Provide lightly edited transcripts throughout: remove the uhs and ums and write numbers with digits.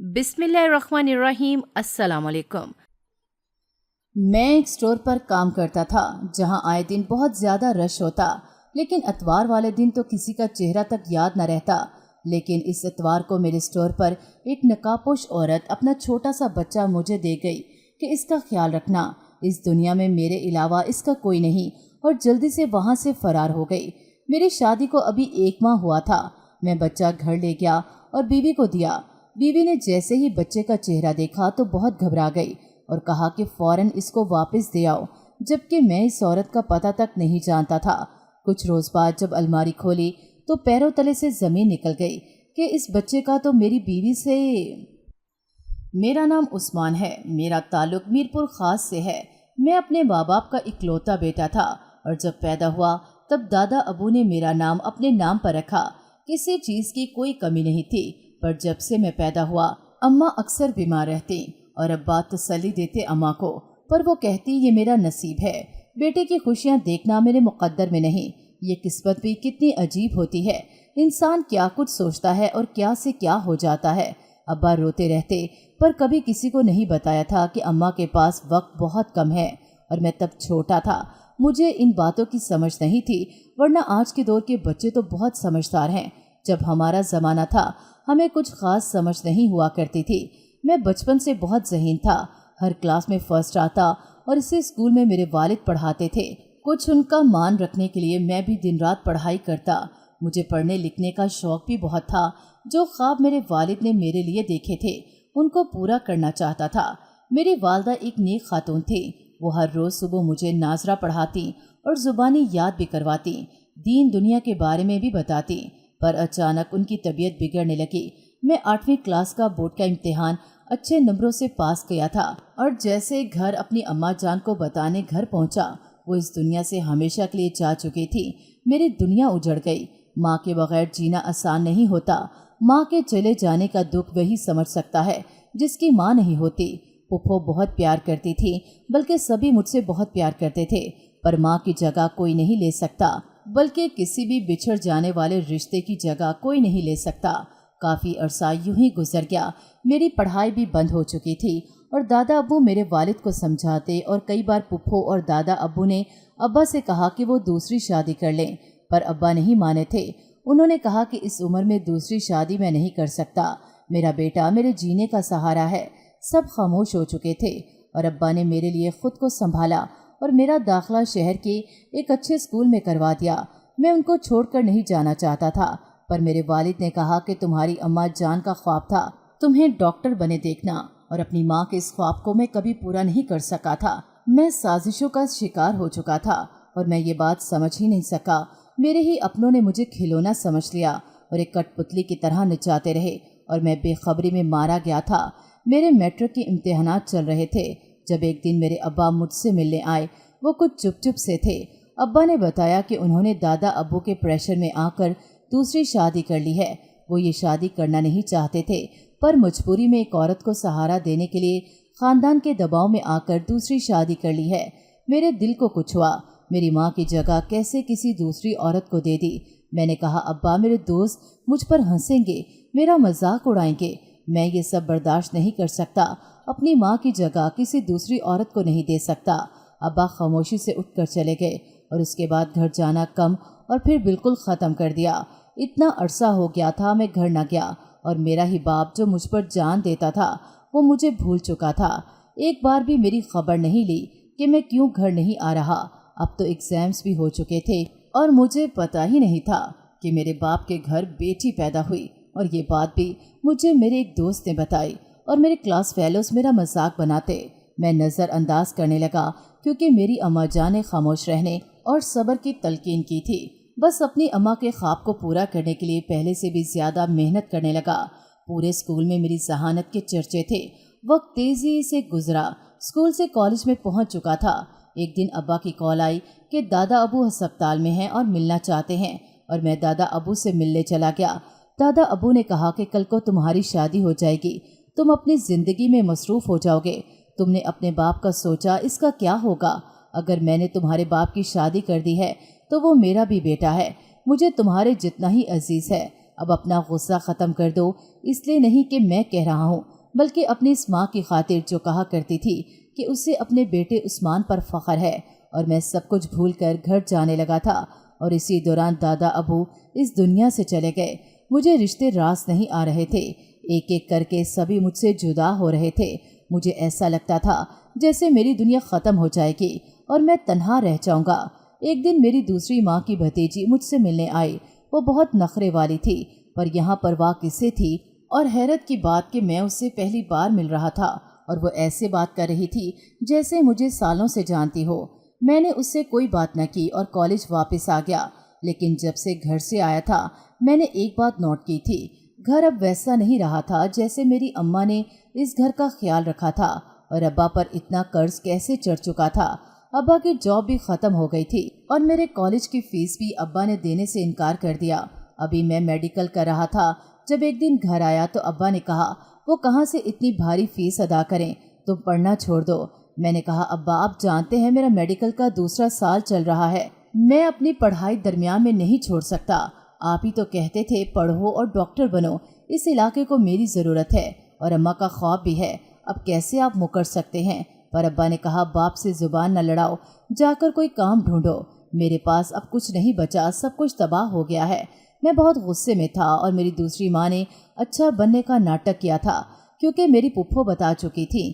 बिस्मिल्लाहिर्रहमानिर्रहीम। अस्सलाम वालेकुम। मैं एक स्टोर पर काम करता था जहां आए दिन बहुत ज़्यादा रश होता, लेकिन इतवार वाले दिन तो किसी का चेहरा तक याद न रहता। लेकिन इस इतवार को मेरे स्टोर पर एक नकाबपोश औरत अपना छोटा सा बच्चा मुझे दे गई कि इसका ख्याल रखना, इस दुनिया में मेरे अलावा इसका कोई नहीं, और जल्दी से वहां से फरार हो गई। मेरी शादी को अभी 1 माह हुआ था। मैं बच्चा घर ले गया और बीवी को दिया। बीवी ने जैसे ही बच्चे का चेहरा देखा तो बहुत घबरा गई और कहा कि फौरन इसको वापस दे आओ, जबकि मैं इस औरत का पता तक नहीं जानता था। कुछ रोज बाद जब अलमारी खोली तो पैरों तले से जमीन निकल गई कि इस बच्चे का तो मेरी बीवी से। मेरा नाम उस्मान है। मेरा ताल्लुक मीरपुर खास से है। मैं अपने माँ बाप का इकलौता बेटा था और जब पैदा हुआ तब दादा अबू ने मेरा नाम अपने नाम पर रखा। किसी चीज़ की कोई कमी नहीं थी, पर जब से मैं पैदा हुआ अम्मा अक्सर बीमार रहती और अब्बा तसल्ली देते अम्मा को, पर वो कहती ये मेरा नसीब है। बेटे की खुशियाँ देखना मेरे मुकद्दर में नहीं। ये किस्मत भी कितनी अजीब होती है। इंसान क्या कुछ सोचता है और क्या से क्या हो जाता है। अब्बा रोते रहते, पर कभी किसी को नहीं बताया था कि अम्मा के पास वक्त बहुत कम है, और मैं तब छोटा था। मुझे इन बातों की समझ नहीं थी, वरना आज के दौर के बच्चे तो बहुत समझदार हैं। जब हमारा ज़माना था हमें कुछ खास समझ नहीं हुआ करती थी। मैं बचपन से बहुत ज़हीन था, हर क्लास में फर्स्ट आता और इसे स्कूल में मेरे वालिद पढ़ाते थे। कुछ उनका मान रखने के लिए मैं भी दिन रात पढ़ाई करता। मुझे पढ़ने लिखने का शौक़ भी बहुत था। जो ख्वाब मेरे वालिद ने मेरे लिए देखे थे उनको पूरा करना चाहता था। मेरी वालदा एक नेक खातून थी। वो हर रोज़ सुबह मुझे नाजरा पढ़ाती और ज़ुबानी याद भी करवाती, दीन दुनिया के बारे में भी बताती। पर अचानक उनकी तबीयत बिगड़ने लगी। मैं 8वीं क्लास का बोर्ड का इम्तिहान अच्छे नंबरों से पास किया था, और जैसे घर अपनी अम्मा जान को बताने घर पहुंचा, वो इस दुनिया से हमेशा के लिए जा चुकी थी। मेरी दुनिया उजड़ गई। माँ के बगैर जीना आसान नहीं होता। माँ के चले जाने का दुख वही समझ सकता है जिसकी माँ नहीं होती। पुप्पो बहुत प्यार करती थी, बल्कि सभी मुझसे बहुत प्यार करते थे, पर माँ की जगह कोई नहीं ले सकता, बल्कि किसी भी बिछड़ जाने वाले रिश्ते की जगह कोई नहीं ले सकता। काफ़ी अरसा यूं ही गुजर गया। मेरी पढ़ाई भी बंद हो चुकी थी और दादा अब्बू मेरे वालिद को समझाते, और कई बार पुप्पो और दादा अब्बू ने अब्बा से कहा कि वो दूसरी शादी कर लें, पर अब्बा नहीं माने थे। उन्होंने कहा कि इस उम्र में दूसरी शादी मैं नहीं कर सकता। मेरा बेटा मेरे जीने का सहारा है। सब खामोश हो चुके थे और अब्बा ने मेरे लिए खुद को संभाला और मेरा दाखिला शहर के एक अच्छे स्कूल में करवा दिया। मैं उनको छोड़कर नहीं जाना चाहता था, पर मेरे वालिद ने कहा कि तुम्हारी अम्मा जान का ख्वाब था तुम्हें डॉक्टर बने देखना, और अपनी माँ के इस ख्वाब को मैं कभी पूरा नहीं कर सका था। मैं साजिशों का शिकार हो चुका था और मैं ये बात समझ ही नहीं सका। मेरे ही अपनों ने मुझे खिलौना समझ लिया और एक कठपुतली की तरह नचाते रहे, और मैं बेखबरी में मारा गया था। मेरे मैट्रिक के इम्तिहानात चल रहे थे जब एक दिन मेरे अब्बा मुझसे मिलने आए। वो कुछ चुप चुप से थे। अब्बा ने बताया कि उन्होंने दादा अब्बू के प्रेशर में आकर दूसरी शादी कर ली है। वो ये शादी करना नहीं चाहते थे, पर मजबूरी में एक औरत को सहारा देने के लिए ख़ानदान के दबाव में आकर दूसरी शादी कर ली है। मेरे दिल को कुछ हुआ। मेरी माँ की जगह कैसे किसी दूसरी औरत को दे दी। मैंने कहा, अब्बा मेरे दोस्त मुझ पर हंसेंगे, मेरा मजाक उड़ाएंगे। मैं ये सब बर्दाश्त नहीं कर सकता। अपनी माँ की जगह किसी दूसरी औरत को नहीं दे सकता। अब्बा खामोशी से उठकर चले गए और उसके बाद घर जाना कम और फिर बिल्कुल ख़त्म कर दिया। इतना अरसा हो गया था मैं घर न गया, और मेरा ही बाप जो मुझ पर जान देता था वो मुझे भूल चुका था। एक बार भी मेरी खबर नहीं ली कि मैं क्यों घर नहीं आ रहा। अब तो एग्ज़ाम्स भी हो चुके थे और मुझे पता ही नहीं था कि मेरे बाप के घर बेटी पैदा हुई, और ये बात भी मुझे मेरे एक दोस्त ने बताई, और मेरे क्लास फेलोज मेरा मजाक बनाते। मैं नज़रअंदाज करने लगा क्योंकि मेरी अम्मा जान ने खामोश रहने और सब्र की तलकीन की थी। बस अपनी अम्मा के ख्वाब को पूरा करने के लिए पहले से भी ज़्यादा मेहनत करने लगा। पूरे स्कूल में मेरी जहानत के चर्चे थे। वक्त तेज़ी से गुजरा। स्कूल से कॉलेज में पहुंच चुका था। एक दिन अब्बा की कॉल आई कि दादा अबू अस्पताल में हैं और मिलना चाहते हैं, और मैं दादा अबू से मिलने चला गया। दादा अबू ने कहा कि कल को तुम्हारी शादी हो जाएगी, तुम अपनी ज़िंदगी में मसरूफ़ हो जाओगे। तुमने अपने बाप का सोचा, इसका क्या होगा? अगर मैंने तुम्हारे बाप की शादी कर दी है तो वो मेरा भी बेटा है, मुझे तुम्हारे जितना ही अजीज़ है। اب اپنا غصہ ختم کر دو، اس لیے نہیں کہ میں کہہ رہا ہوں، بلکہ اپنی اس ماں کی خاطر جو کہا کرتی تھی کہ اسے اپنے بیٹے عثمان پر فخر ہے۔ اور میں سب کچھ بھول کر گھر جانے لگا تھا، اور اسی دوران دادا ابو اس دنیا سے چلے گئے۔ مجھے رشتے راس نہیں آ رہے تھے، ایک ایک کر کے سبھی مجھ سے جدا ہو رہے تھے۔ مجھے ایسا لگتا تھا جیسے میری دنیا ختم ہو جائے گی اور میں تنہا رہ جاؤں گا۔ ایک دن میری دوسری ماں کی بھتیجی مجھ سے ملنے آئی۔ وہ بہت نخرے والی تھی، پر یہاں پرواہ کسے تھی؟ اور حیرت کی بات کہ میں اس سے پہلی بار مل رہا تھا، اور وہ ایسے بات کر رہی تھی جیسے مجھے سالوں سے جانتی ہو۔ میں نے اس سے کوئی بات نہ کی اور کالج واپس آ گیا، لیکن جب سے گھر سے آیا تھا میں نے ایک بات نوٹ کی تھی۔ گھر اب ویسا نہیں رہا تھا جیسے میری اماں نے اس گھر کا خیال رکھا تھا، اور ابا پر اتنا قرض کیسے چڑھ چکا تھا۔ ابا کی جاب بھی ختم ہو گئی تھی، اور میرے کالج کی فیس بھی ابا نے دینے سے انکار کر دیا۔ ابھی میں میڈیکل کر رہا تھا جب ایک دن گھر آیا تو ابا نے کہا وہ کہاں سے اتنی بھاری فیس ادا کریں، تم پڑھنا چھوڑ دو۔ میں نے کہا ابا آپ جانتے ہیں میرا میڈیکل کا دوسرا سال چل رہا ہے، میں اپنی پڑھائی درمیان میں نہیں چھوڑ سکتا۔ آپ ہی تو کہتے تھے پڑھو اور ڈاکٹر بنو، اس علاقے کو میری ضرورت ہے اور اماں کا خواب بھی ہے، اب کیسے آپ مکر سکتے ہیں؟ پر ابا نے کہا باپ سے زبان نہ لڑاؤ، جا کر کوئی کام ڈھونڈو، میرے پاس اب کچھ نہیں بچا، سب کچھ تباہ ہو گیا ہے۔ میں بہت غصے میں تھا، اور میری دوسری ماں نے اچھا بننے کا ناٹک کیا تھا، کیونکہ میری پھپھو بتا چکی تھی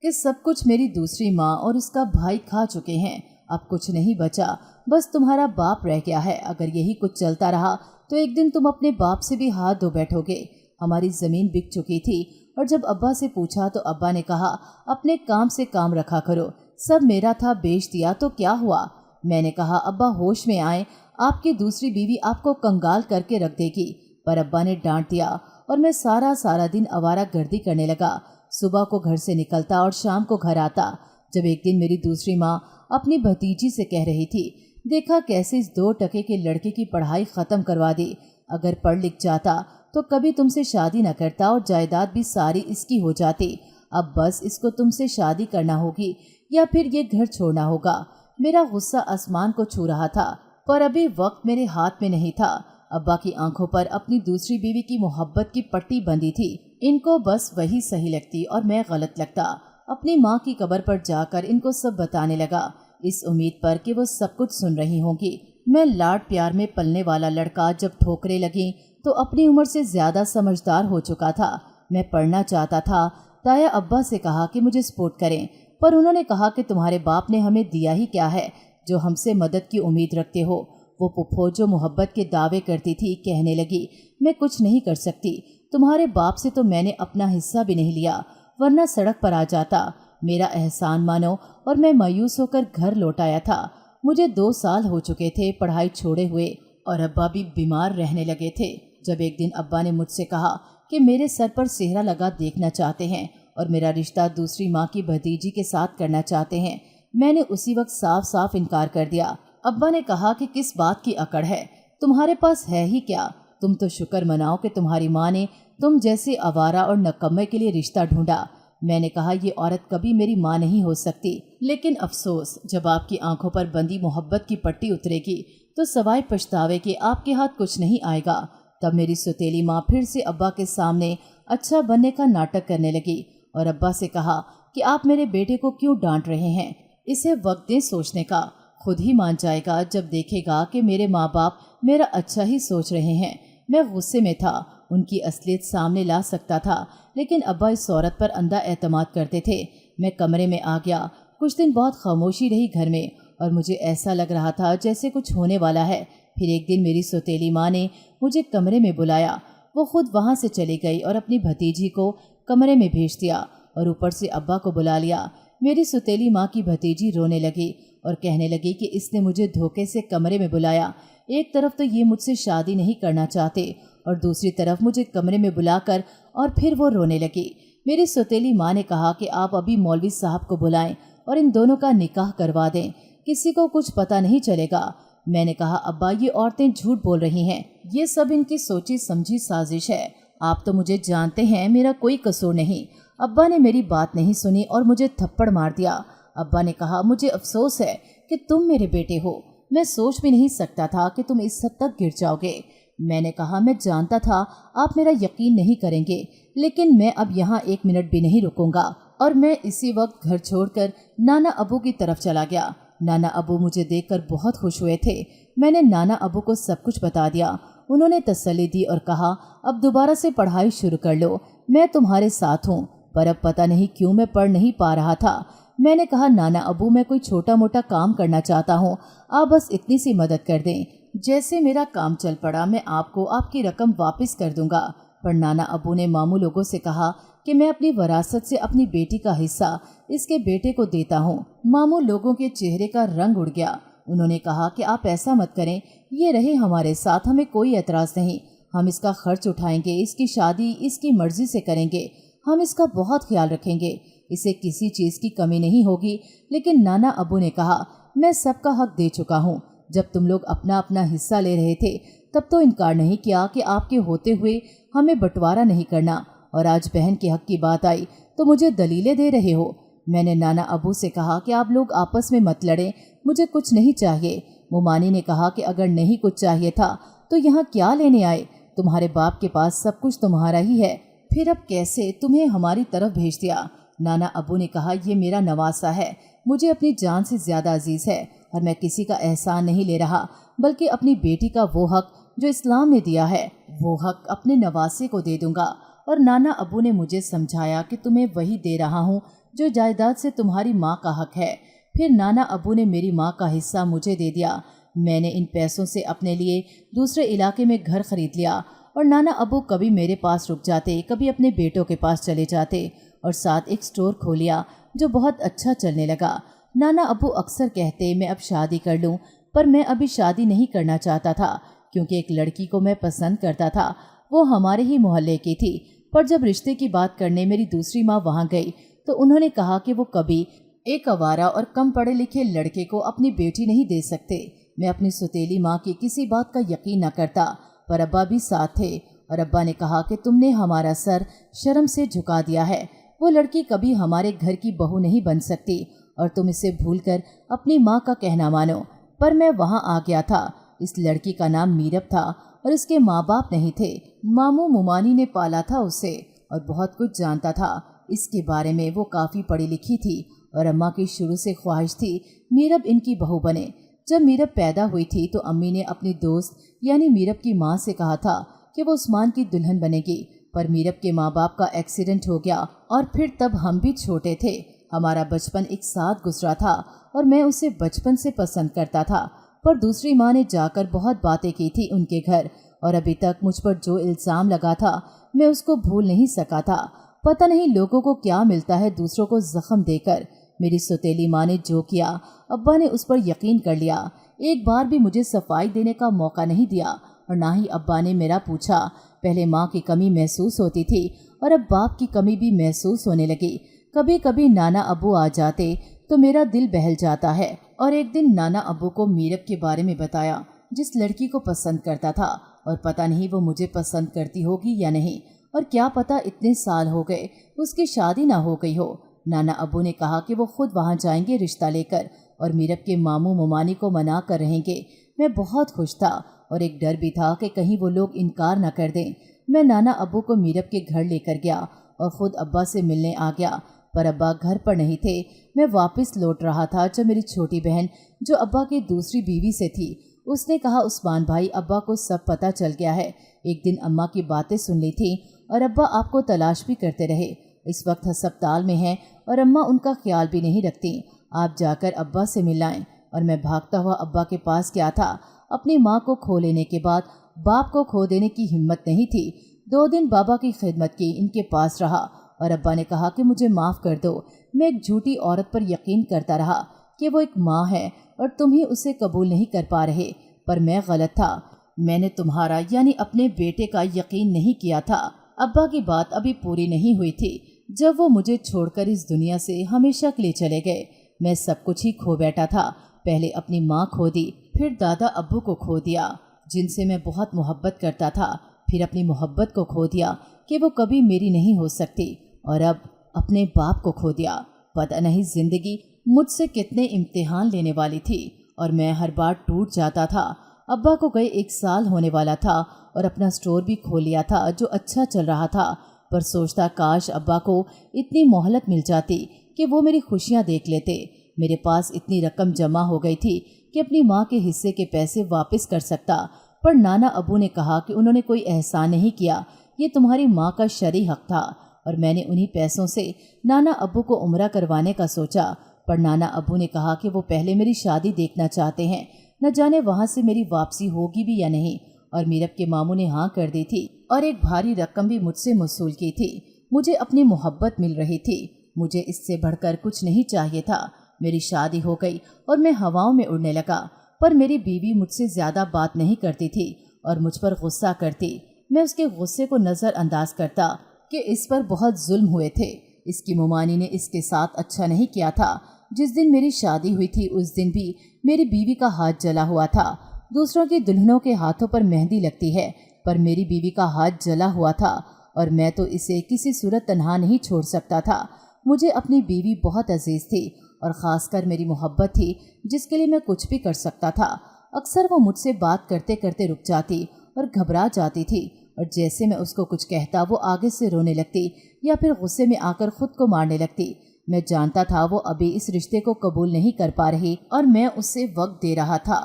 کہ سب کچھ میری دوسری ماں اور اس کا بھائی کھا چکے ہیں، اب کچھ نہیں بچا، بس تمہارا باپ رہ گیا ہے۔ اگر یہی کچھ چلتا رہا تو ایک دن تم اپنے باپ سے بھی ہاتھ دھو بیٹھو گے۔ ہماری زمین بک چکی تھی، اور جب ابا سے پوچھا تو ابا نے کہا اپنے کام سے کام رکھا کرو، سب میرا تھا بیچ دیا تو کیا ہوا؟ میں نے کہا ابا ہوش میں آئے، آپ کی دوسری بیوی آپ کو کنگال کر کے رکھ دے گی۔ پر ابا نے ڈانٹ دیا، اور میں سارا دن آوارہ گردی کرنے لگا۔ صبح کو گھر سے نکلتا اور شام کو گھر آتا۔ جب ایک دن میری دوسری ماں اپنی بھتیجی سے کہہ رہی تھی، دیکھا کیسے اس 2 ٹکے کے لڑکے کی پڑھائی ختم کروا دی، اگر پڑھ لکھ جاتا تو کبھی تم سے شادی نہ کرتا اور جائیداد بھی ساری اس کی ہو جاتی، اب بس اس کو تم سے شادی کرنا ہوگی یا پھر یہ گھر چھوڑنا ہوگا۔ میرا غصہ آسمان کو چھو رہا تھا، پر ابھی وقت میرے ہاتھ میں نہیں تھا۔ ابا کی آنکھوں پر اپنی دوسری بیوی کی محبت کی پٹی بندھی تھی، ان کو بس وہی صحیح لگتی اور میں غلط لگتا۔ اپنی ماں کی قبر پر جا کر ان کو سب بتانے لگا، اس امید پر کہ وہ سب کچھ سن رہی ہوں گی۔ میں لاڈ پیار میں پلنے والا لڑکا جب ٹھوکریں لگیں تو اپنی عمر سے زیادہ سمجھدار ہو چکا تھا۔ میں پڑھنا چاہتا تھا، تایا ابا سے کہا کہ مجھے سپورٹ کریں، پر انہوں نے کہا کہ تمہارے باپ نے ہمیں دیا ہی کیا ہے جو ہم سے مدد کی امید رکھتے ہو۔ وہ پھپھو جو محبت کے دعوے کرتی تھی کہنے لگی، میں کچھ نہیں کر سکتی، تمہارے باپ سے تو میں نے اپنا حصہ بھی نہیں لیا، ورنہ سڑک پر آ جاتا۔ میرا احسان مانو، اور میں مایوس ہو کر گھر لوٹ آیا تھا۔ مجھے 2 سال ہو چکے تھے پڑھائی چھوڑے ہوئے، اور ابا بھی بیمار رہنے لگے تھے۔ جب ایک دن ابا نے مجھ سے کہا کہ میرے سر پر سہرا لگا دیکھنا چاہتے ہیں اور میرا رشتہ دوسری ماں کی بھتیجی کے ساتھ کرنا چاہتے ہیں، میں نے اسی وقت صاف انکار کر دیا۔ ابا نے کہا کہ کس بات کی اکڑ ہے، تمہارے پاس ہے ہی کیا؟ تم تو شکر مناؤ کہ تمہاری ماں نے تم جیسے آوارہ اور نکمے کے لیے رشتہ ڈھونڈا۔ میں نے کہا یہ عورت کبھی میری ماں نہیں ہو سکتی، لیکن افسوس جب آپ کی آنکھوں پر بندی محبت کی پٹی اترے گی تو سوائے پچھتاوے کے آپ کے ہاتھ کچھ نہیں آئے گا۔ تب میری سوتیلی ماں پھر سے ابا کے سامنے اچھا بننے کا ناٹک کرنے لگی اور ابا سے کہا کہ آپ میرے بیٹے کو کیوں ڈانٹ رہے ہیں، اسے وقت دیں سوچنے کا، خود ہی مان جائے گا جب دیکھے گا کہ میرے ماں باپ میرا اچھا ہی سوچ رہے ہیں۔ میں غصے میں تھا، ان کی اصلیت سامنے لا سکتا تھا، لیکن ابا اس عورت پر اندھا اعتماد کرتے تھے۔ میں کمرے میں آ گیا، کچھ دن بہت خاموشی رہی گھر میں، اور مجھے ایسا لگ رہا تھا جیسے کچھ ہونے والا ہے۔ پھر ایک دن میری سوتیلی ماں نے مجھے کمرے میں بلایا، وہ خود وہاں سے چلی گئی اور اپنی بھتیجی کو کمرے میں بھیج دیا اور اوپر سے ابا کو بلا لیا۔ میری سوتیلی ماں کی بھتیجی رونے لگی اور کہنے لگی کہ اس نے مجھے دھوکے سے کمرے میں بلایا، ایک طرف تو یہ مجھ سے شادی نہیں کرنا چاہتے اور دوسری طرف مجھے کمرے میں بلا کر، اور پھر وہ رونے لگی۔ میری سوتیلی ماں نے کہا کہ آپ ابھی مولوی صاحب کو بلائیں اور ان دونوں کا نکاح کروا دیں، کسی کو کچھ پتہ نہیں چلے گا۔ میں نے کہا ابا یہ عورتیں جھوٹ بول رہی ہیں، یہ سب ان کی سوچی سمجھی سازش ہے، آپ تو مجھے جانتے ہیں میرا کوئی قصور نہیں۔ ابا نے میری بات نہیں سنی اور مجھے تھپڑ مار دیا۔ ابا نے کہا مجھے افسوس ہے کہ تم میرے بیٹے ہو، میں سوچ بھی نہیں سکتا تھا کہ تم اس حد تک گر جاؤ گے۔ میں نے کہا میں جانتا تھا آپ میرا یقین نہیں کریں گے، لیکن میں اب یہاں 1 منٹ بھی نہیں رکوں گا، اور میں اسی وقت گھر چھوڑ کر نانا ابو کی طرف چلا گیا۔ نانا ابو مجھے دیکھ کر بہت خوش ہوئے تھے۔ میں نے نانا ابو کو سب کچھ بتا دیا۔ انہوں نے تسلی دی اور کہا اب دوبارہ سے پڑھائی شروع کر لو، میں تمہارے ساتھ ہوں۔ پر اب پتہ نہیں کیوں میں پڑھ نہیں پا رہا تھا۔ میں نے کہا نانا ابو میں کوئی چھوٹا موٹا کام کرنا چاہتا ہوں، آپ بس اتنی سی مدد کر دیں، جیسے میرا کام چل پڑا میں آپ کو آپ کی رقم واپس کر دوں گا۔ پر نانا ابو نے ماموں لوگوں سے کہا کہ میں اپنی وراثت سے اپنی بیٹی کا حصہ اس کے بیٹے کو دیتا ہوں۔ ماموں لوگوں کے چہرے کا رنگ اڑ گیا۔ انہوں نے کہا کہ آپ ایسا مت کریں، یہ رہے ہمارے ساتھ، ہمیں کوئی اعتراض نہیں، ہم اس کا خرچ اٹھائیں گے، اس کی شادی اس کی مرضی سے کریں گے، ہم اس کا بہت خیال رکھیں گے، اسے کسی چیز کی کمی نہیں ہوگی۔ لیکن نانا ابو نے کہا میں سب کا حق دے چکا ہوں، جب تم لوگ اپنا اپنا حصہ لے رہے تھے تب تو انکار نہیں کیا کہ آپ کے ہوتے ہوئے ہمیں بٹوارا نہیں کرنا، اور آج بہن کے حق کی بات آئی تو مجھے دلیلیں دے رہے ہو۔ میں نے نانا ابو سے کہا کہ آپ لوگ آپس میں مت لڑیں، مجھے کچھ نہیں چاہیے۔ مومانی نے کہا کہ اگر نہیں کچھ چاہیے تھا تو یہاں کیا لینے آئے، تمہارے باپ کے پاس سب کچھ تمہارا ہی ہے، پھر اب کیسے تمہیں ہماری طرف بھیج دیا۔ نانا ابو نے کہا یہ میرا نواسا ہے، مجھے اپنی جان سے زیادہ عزیز ہے، اور میں کسی کا احسان نہیں لے رہا، بلکہ اپنی بیٹی کا وہ حق جو اسلام نے دیا ہے وہ حق اپنے نواسے کو دے دوں گا۔ اور نانا ابو نے مجھے سمجھایا کہ تمہیں وہی دے رہا ہوں جو جائیداد سے تمہاری ماں کا حق ہے۔ پھر نانا ابو نے میری ماں کا حصہ مجھے دے دیا۔ میں نے ان پیسوں سے اپنے لیے دوسرے علاقے میں گھر خرید لیا، اور نانا ابو کبھی میرے پاس رک جاتے، کبھی اپنے بیٹوں کے پاس چلے جاتے، اور ساتھ ایک سٹور کھول لیا جو بہت اچھا چلنے لگا۔ نانا ابو اکثر کہتے میں اب شادی کر لوں، پر میں ابھی شادی نہیں کرنا چاہتا تھا، کیونکہ ایک لڑکی کو میں پسند کرتا تھا، وہ ہمارے ہی محلے کی تھی۔ پر جب رشتے کی بات کرنے میری دوسری ماں وہاں گئی تو انہوں نے کہا کہ وہ کبھی ایک آوارہ اور کم پڑھے لکھے لڑکے کو اپنی بیٹی نہیں دے سکتے۔ میں اپنی سوتیلی ماں کی کسی بات کا یقین نہ کرتا، پر ابا بھی ساتھ تھے، اور ابا نے کہا کہ تم نے ہمارا سر شرم سے جھکا دیا ہے، وہ لڑکی کبھی ہمارے گھر کی بہو نہیں بن سکتی، اور تم اسے بھول کر اپنی ماں کا کہنا مانو۔ پر میں وہاں آ گیا تھا۔ اس لڑکی کا نام میرب تھا، اور اس کے ماں باپ نہیں تھے، ماموں مومانی نے پالا تھا اسے، اور بہت کچھ جانتا تھا اس کے بارے میں، وہ کافی پڑھی لکھی تھی، اور اماں کی شروع سے خواہش تھی میرب ان کی بہو بنے۔ جب میرب پیدا ہوئی تھی تو امی نے اپنی دوست یعنی میرب کی ماں سے کہا تھا کہ وہ عثمان کی دلہن بنے گی، پر میرب کے ماں باپ کا ایکسیڈنٹ ہو گیا، اور پھر تب ہم بھی چھوٹے تھے، ہمارا بچپن ایک ساتھ گزرا تھا، اور میں اسے بچپن سے پسند کرتا تھا۔ پر دوسری ماں نے جا کر بہت باتیں کی تھی ان کے گھر، اور ابھی تک مجھ پر جو الزام لگا تھا میں اس کو بھول نہیں سکا تھا۔ پتہ نہیں لوگوں کو کیا ملتا ہے دوسروں کو زخم دے کر۔ میری سوتیلی ماں نے جو کیا ابا نے اس پر یقین کر لیا، ایک بار بھی مجھے صفائی دینے کا موقع نہیں دیا، اور نہ ہی ابا نے میرا پوچھا۔ پہلے ماں کی کمی محسوس ہوتی تھی، اور اب باپ کی کمی بھی محسوس ہونے لگی۔ کبھی کبھی نانا ابو آ جاتے تو میرا دل بہل جاتا ہے۔ اور ایک دن نانا ابو کو میرب کے بارے میں بتایا جس لڑکی کو پسند کرتا تھا، اور پتہ نہیں وہ مجھے پسند کرتی ہوگی یا نہیں، اور کیا پتہ اتنے سال ہو گئے اس کی شادی نہ ہو گئی ہو۔ نانا ابو نے کہا کہ وہ خود وہاں جائیں گے رشتہ لے کر، اور میرب کے ماموں ممانی کو منا کر رہیں گے۔ میں بہت خوش تھا، اور ایک ڈر بھی تھا کہ کہیں وہ لوگ انکار نہ کر دیں۔ میں نانا ابو کو میرب کے گھر لے کر گیا اور خود ابا سے ملنے آ گیا، پر ابا گھر پر نہیں تھے۔ میں واپس لوٹ رہا تھا جب میری چھوٹی بہن جو ابا کی دوسری بیوی سے تھی، اس نے کہا عثمان بھائی ابا کو سب پتہ چل گیا ہے۔ ایک دن اماں کی باتیں سن لی تھی، اور ابا آپ کو تلاش بھی کرتے رہے، اس وقت ہسپتال میں ہیں، اور اماں ان کا خیال بھی نہیں رکھتی، آپ جا کر ابا سے ملائیں۔ اور میں بھاگتا ہوا ابا کے پاس گیا تھا۔ اپنی ماں کو کھو لینے کے بعد باپ کو کھو دینے کی ہمت نہیں تھی۔ 2 دن بابا کی خدمت کی، ان کے پاس رہا، اور ابا نے کہا کہ مجھے معاف کر دو، میں ایک جھوٹی عورت پر یقین کرتا رہا کہ وہ ایک ماں ہے اور تم ہی اسے قبول نہیں کر پا رہے، پر میں غلط تھا، میں نے تمہارا یعنی اپنے بیٹے کا یقین نہیں کیا تھا۔ ابا کی بات ابھی پوری نہیں ہوئی تھی جب وہ مجھے چھوڑ کر اس دنیا سے ہمیشہ کے لیے چلے گئے۔ میں سب کچھ ہی کھو بیٹھا تھا، پہلے اپنی ماں کھو دی، پھر دادا ابو کو کھو دیا جن سے میں بہت محبت کرتا تھا، پھر اپنی محبت کو کھو دیا کہ وہ کبھی میری نہیں ہو سکتی، اور اب اپنے باپ کو کھو دیا۔ پتہ نہیں زندگی مجھ سے کتنے امتحان لینے والی تھی، اور میں ہر بار ٹوٹ جاتا تھا۔ अब्बा को गए 1 साल होने वाला था और अपना स्टोर भी खोल लिया था जो अच्छा चल रहा था, पर सोचता काश अब्बा को इतनी मोहलत मिल जाती कि वो मेरी खुशियाँ देख लेते। मेरे पास इतनी रकम जमा हो गई थी कि अपनी माँ के हिस्से के पैसे वापस कर सकता, पर नाना अब्बू ने कहा कि उन्होंने कोई एहसान नहीं किया, ये तुम्हारी माँ का शरई हक था। और मैंने उन्हीं पैसों से नाना अब्बू को उम्रा करवाने का सोचा, पर नाना अब्बू ने कहा कि वो पहले मेरी शादी देखना चाहते हैं, न जाने वहाँ से मेरी वापसी होगी भी या नहीं। और मीरब के मामू ने हाँ कर दी थी और एक भारी रकम भी मुझसे वसूल की थी। मुझे अपनी मोहब्बत मिल रही थी, मुझे इससे बढ़कर कुछ नहीं चाहिए था। मेरी शादी हो गई और मैं हवाओं में उड़ने लगा, पर मेरी बीवी मुझसे ज़्यादा बात नहीं करती थी और मुझ पर गुस्सा करती। मैं उसके गुस्से को नज़रअंदाज करता कि इस पर बहुत जुल्म हुए थे। इसकी मुमानी ने इसके साथ अच्छा नहीं किया था। जिस दिन मेरी शादी हुई थी उस दिन भी मेरी बीवी का हाथ जला हुआ था। दूसरों की दुल्हनों के हाथों पर मेहंदी लगती है, पर मेरी बीवी का हाथ जला हुआ था और मैं तो इसे किसी सूरत तन्हा नहीं छोड़ सकता था। मुझे अपनी बीवी बहुत अजीज थी और ख़ासकर मेरी मोहब्बत थी जिसके लिए मैं कुछ भी कर सकता था। अक्सर वो मुझसे बात करते करते रुक जाती और घबरा जाती थी, और जैसे मैं उसको कुछ कहता वो आगे से रोने लगती या फिर गुस्से में आकर खुद को मारने लगती। मैं जानता था वो अभी इस रिश्ते को कबूल नहीं कर पा रही और मैं उससे वक्त दे रहा था।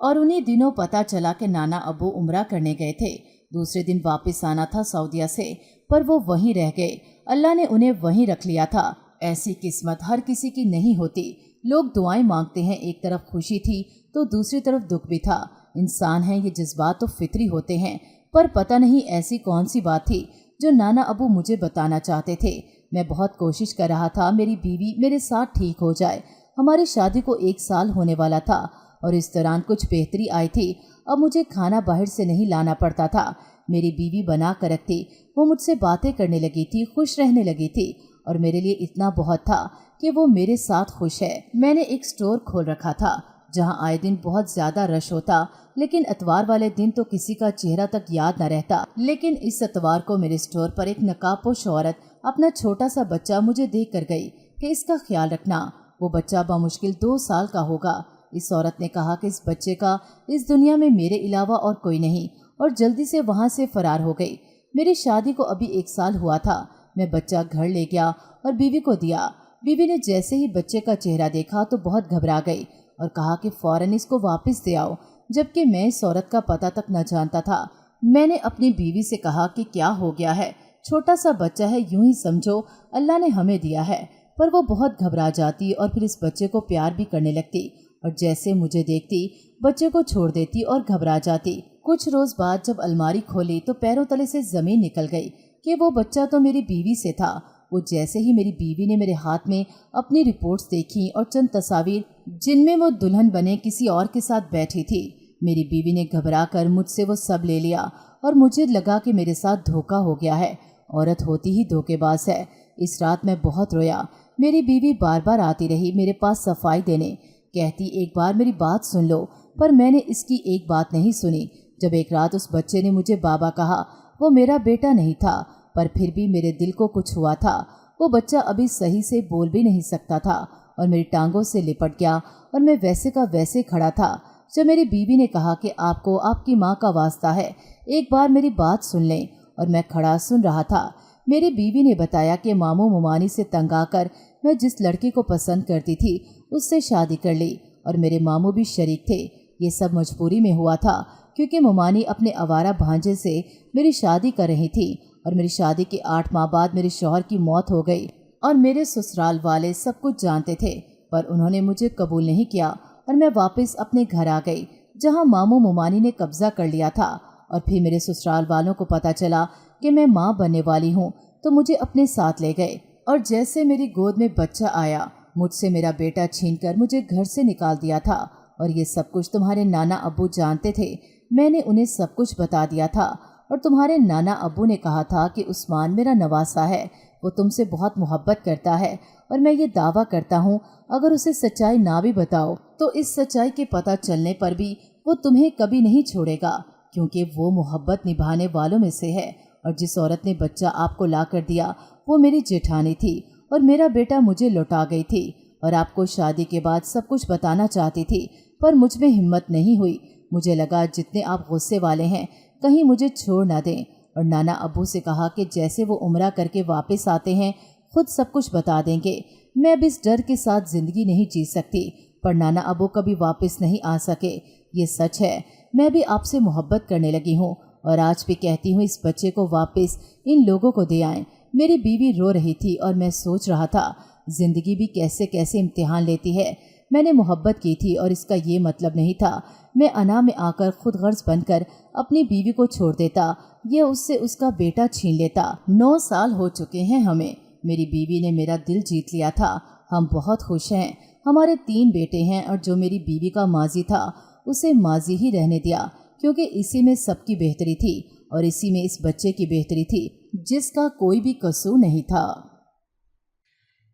और उन्हीं दिनों पता चला कि नाना अब्बू उम्रा करने गए थे। दूसरे दिन वापस आना था सऊदीया से, पर वो वहीं रह गए। अल्लाह ने उन्हें वहीं रख लिया था। ऐसी किस्मत हर किसी की नहीं होती। लोग दुआएं मांगते हैं, एक तरफ खुशी थी तो दूसरी तरफ दुख भी था। इंसान हैं, ये जज्बात तो फितरी होते हैं, पर पता नहीं ऐसी कौन सी बात थी जो नाना अब्बू मुझे बताना चाहते थे। मैं बहुत कोशिश कर रहा था मेरी बीवी मेरे साथ ठीक हो जाए। हमारी शादी को 1 साल होने वाला था और इस दौरान कुछ बेहतरी आई थी। अब मुझे खाना बाहर से नहीं लाना पड़ता था, मेरी बीवी बना कर रखती। वो मुझसे बातें करने लगी थी, खुश रहने लगी थी और मेरे लिए इतना बहुत था कि वो मेरे साथ खुश है। मैंने एक स्टोर खोल रखा था जहां आए दिन बहुत ज्यादा रश होता, लेकिन इतवार वाले दिन तो किसी का चेहरा तक याद न रहता। लेकिन इस इतवार को मेरे स्टोर पर एक नकाबपोश औरत अपना छोटा सा बच्चा मुझे देख कर गई कि इसका ख्याल रखना। वो बच्चा बामुश्किल 2 साल का होगा। इस औरत ने कहा कि इस बच्चे का इस दुनिया में मेरे अलावा और कोई नहीं, और जल्दी से वहाँ से फरार हो गई। मेरी शादी को अभी 1 साल हुआ था। मैं बच्चा घर ले गया और बीवी को दिया। बीवी ने जैसे ही बच्चे का चेहरा देखा तो बहुत घबरा गई और कहा कि फौरन इसको वापस दे आओ, जबकि मैं इस औरत का पता तक न जानता था। मैंने अपनी बीवी से कहा कि क्या हो गया है, छोटा सा बच्चा है, यूं ही समझो अल्लाह ने हमें दिया है। पर वो बहुत घबरा जाती और फिर इस बच्चे को प्यार भी करने लगती, और जैसे मुझे देखती बच्चे को छोड़ देती और घबरा जाती। कुछ रोज बाद जब अलमारी खोली तो पैरों तले से जमीन निकल गई कि वो बच्चा तो मेरी बीवी से था। वो जैसे ही मेरी बीवी ने मेरे हाथ में अपनी रिपोर्ट्स देखी और चंद तस्वीर जिनमें वो दुल्हन बने किसी और के साथ बैठी थी, मेरी बीवी ने घबरा कर मुझसे वो सब ले लिया और मुझे लगा कि मेरे साथ धोखा हो गया है। औरत होती ही धोखेबाज है। इस रात मैं बहुत रोया। मेरी बीवी बार बार आती रही मेरे पास सफाई देने, कहती एक बार मेरी बात सुन लो, पर मैंने इसकी एक बात नहीं सुनी। जब एक रात उस बच्चे ने मुझे बाबा कहा, वो मेरा बेटा नहीं था, पर फिर भी मेरे दिल को कुछ हुआ था। वो बच्चा अभी सही से बोल भी नहीं सकता था और मेरी टांगों से लिपट गया और मैं वैसे का वैसे खड़ा था। जब मेरी बीवी ने कहा कि आपको आपकी माँ का वास्ता है, एक बार मेरी बात सुन लें, और मैं खड़ा सुन रहा था। मेरी बीवी ने बताया कि मामू मुमानी से तंग आकर मैं जिस लड़के को पसंद करती थी उससे शादी कर ली, और मेरे मामू भी शरीक थे। ये सब मजबूरी में हुआ था क्योंकि मुमानी अपने आवारा भांजे से मेरी शादी कर रही थी, और मेरी शादी के 8 माह बाद मेरे शौहर की मौत हो गई। और मेरे ससुराल वाले सब कुछ जानते थे, पर उन्होंने मुझे कबूल नहीं किया और मैं वापस अपने घर आ गई जहां मामू मुमानी ने कब्जा कर लिया था। और फिर मेरे ससुराल वालों को पता चला कि मैं माँ बनने वाली हूँ, तो मुझे अपने साथ ले गए, और जैसे मेरी गोद में बच्चा आया मुझसे मेरा बेटा छीनकर मुझे घर से निकाल दिया था। और ये सब कुछ तुम्हारे नाना अब्बू जानते थे। मैंने उन्हें सब कुछ बता दिया था, और तुम्हारे नाना अब्बू ने कहा था कि उस्मान मेरा नवासा है, वो तुमसे बहुत मोहब्बत करता है, और मैं ये दावा करता हूँ अगर उसे सच्चाई ना भी बताओ तो इस सच्चाई के पता चलने पर भी वो तुम्हें कभी नहीं छोड़ेगा, क्योंकि वो मोहब्बत निभाने वालों में से है। और जिस औरत ने बच्चा आपको ला कर दिया वो मेरी जेठानी थी, और मेरा बेटा मुझे लौटा गई थी, और आपको शादी के बाद सब कुछ बताना चाहती थी, पर मुझ में हिम्मत नहीं हुई। मुझे लगा जितने आप गुस्से वाले हैं कहीं मुझे छोड़ ना दें, और नाना अब्बू से कहा कि जैसे वो उम्रा करके वापस आते हैं खुद सब कुछ बता देंगे। मैं अब इस डर के साथ ज़िंदगी नहीं जी सकती, पर नाना अब्बू कभी वापस नहीं आ सके, ये सच है। मैं भी आपसे मोहब्बत करने लगी हूँ और आज भी कहती हूँ इस बच्चे को वापस इन लोगों को दे आएं। मेरी बीवी रो रही थी और मैं सोच रहा था ज़िंदगी भी कैसे कैसे इम्तिहान लेती है। मैंने मोहब्बत की थी और इसका ये मतलब नहीं था मैं अना में आकर खुद गर्ज बनकर अपनी बीवी को छोड़ देता, ये उससे उसका बेटा छीन लेता। 9 साल हो चुके हैं हमें। मेरी बीवी ने मेरा दिल जीत लिया था। हम बहुत खुश हैं। हमारे 3 बेटे हैं और जो मेरी बीवी का माजी था उसे माजी ही रहने दिया, क्योंकि इसी में सबकी बेहतरी थी और इसी में इस बच्चे की बेहतरी थी जिसका कोई भी कसूर नहीं था।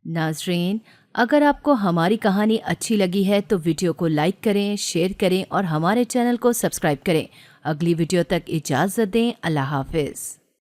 नाज़रीन, अगर आपको हमारी कहानी अच्छी लगी है तो वीडियो को लाइक करें, शेयर करें और हमारे चैनल को सब्सक्राइब करें। अगली वीडियो तक इजाज़त दें। अल्लाह हाफिज़।